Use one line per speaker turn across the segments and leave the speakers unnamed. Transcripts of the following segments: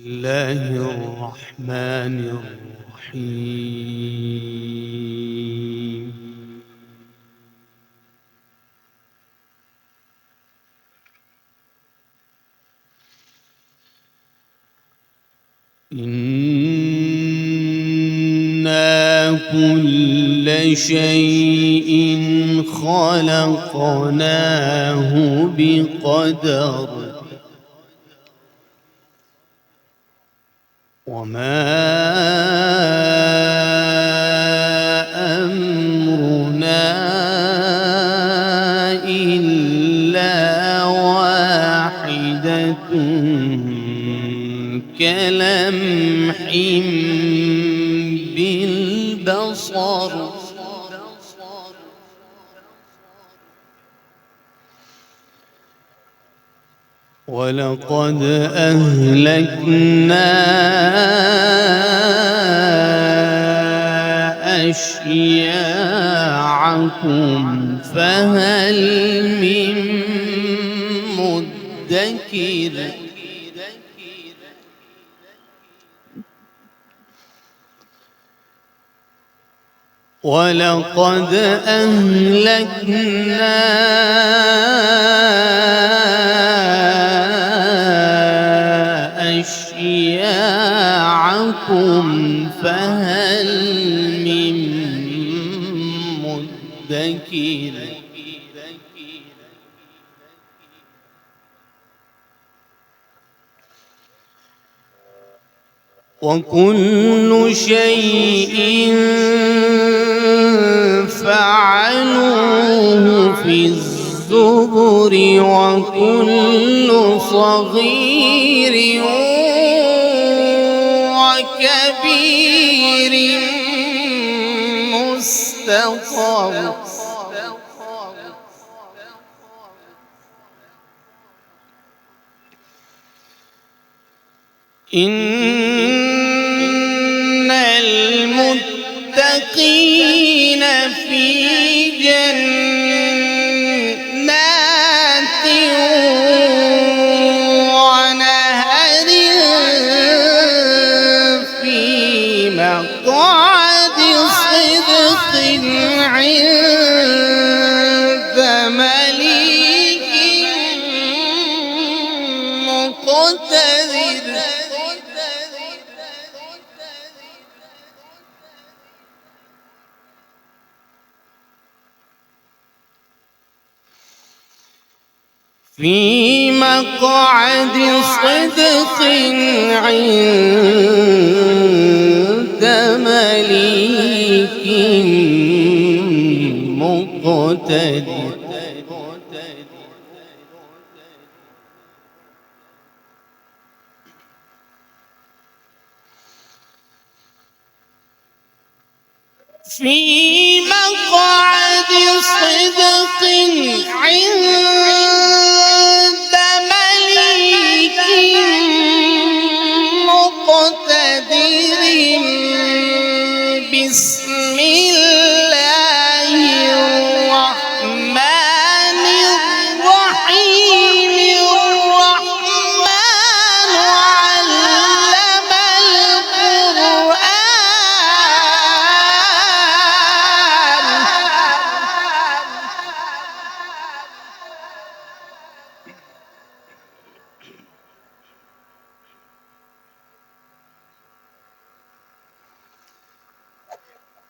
الله الرحمن الرحيم. إنا كل شيء خلقناه بقدر وما أمرنا إلا واحدة كلمح بالبصر ولقد أهلكنا أشياعكم فهل من مدكر ولقد أهلكنا أشياعكم فهل من مدكر وكل شيء فعلوه في الزبر وكل صغير وكبير مستطر إن المتقين في جنات ونهر في مقعد صدق عند مليك مقتدر في مقعد صدق عند مليك مقتدر في مقعد صدق عند مليك مقتدر بسم الله الرحمن الرحيم الرحمن علم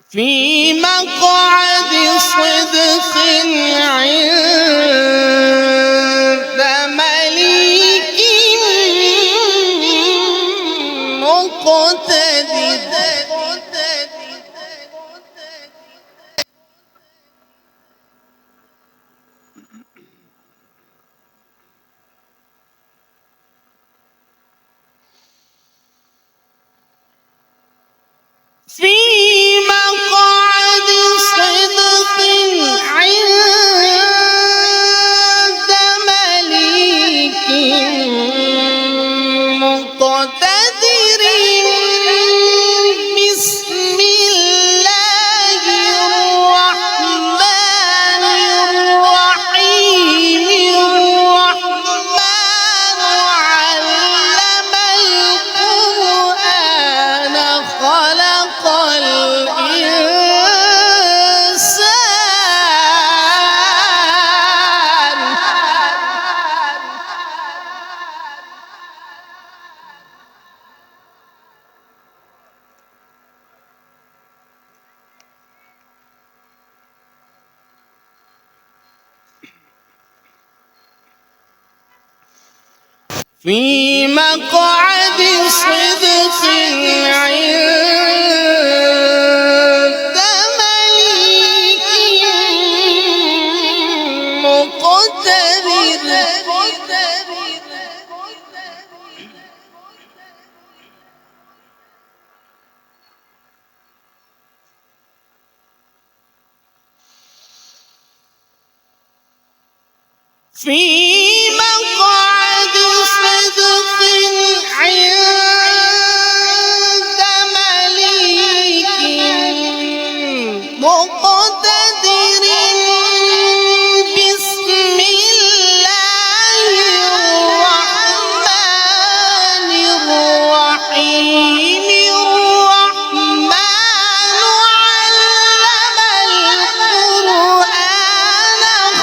في مقعد صدق عند مليك مقتدر في مقعد صدق عند في مقعد صدق عند مليك مقتدر. في مقعد صدق عند مليك مقتدر. بسم الله الرحمن الرحيم. الرحمن علم القرآن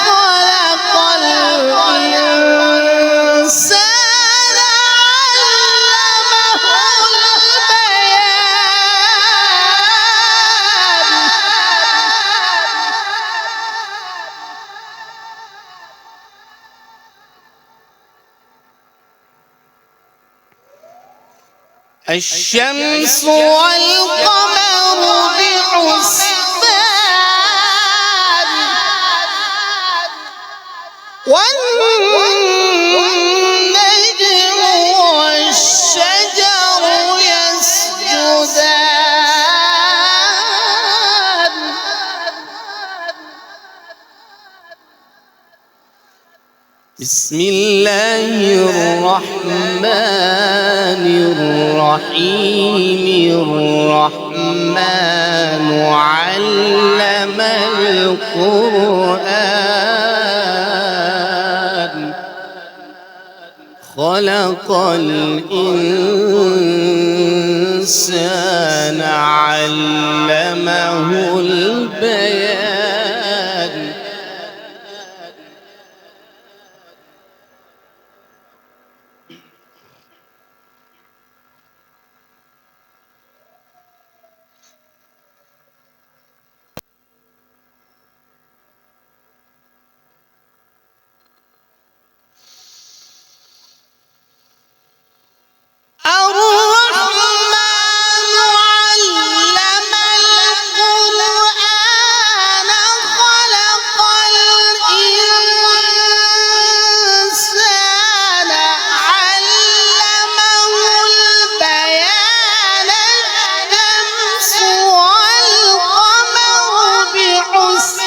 خلق الإنسان علمه البيان. الشمس والقمر بحسبان والنجم والشجر يسجدان. بسم الله الرحمن الرحيم. الرحمن علم القرآن خلق الإنسان علمه البيان. الرحمن علم القرآن خلق الإنسان علمه البيان. الشمس والقمر بحسبان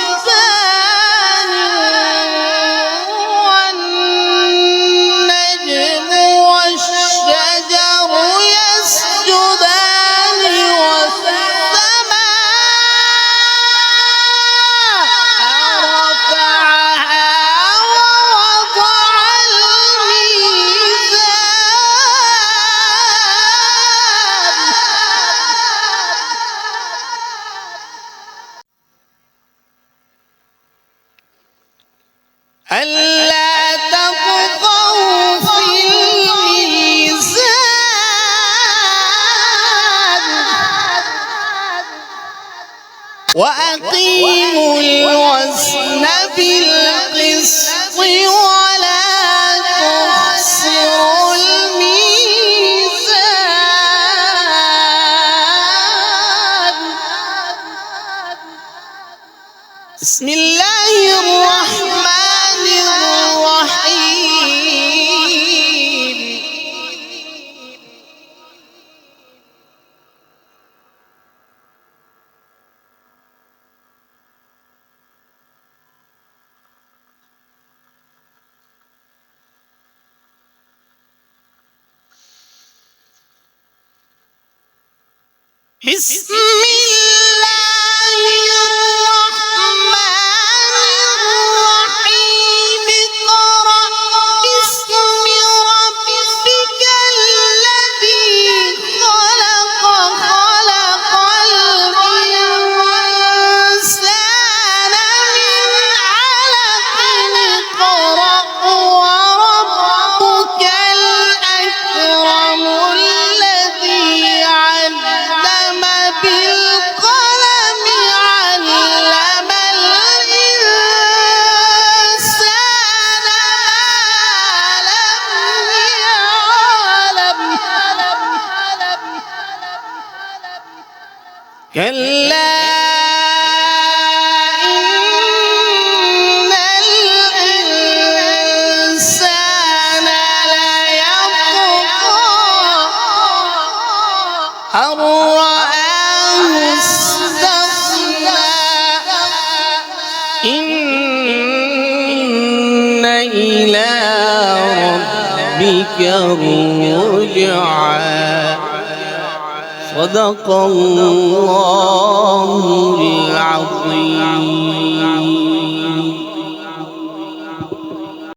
والنجم والشجر يسجدان. والسماء رفعها ووضع الميزان ألا تطغوا في الميزان وأقيموا الوزن بالقسط ولا تخسروا الميزان. بسم الله الرحمن الرحيم. بسم الله الرحمن الرحيم. اقرأ باسم ربك الذي خلق. خلق الإنسان من علق. اقرأ وربك الأكرم الذي علم بالقلم كلا إن الإنسان ليطغى أن رآه استغنى إن إلى ربك الرجعى. صدق الله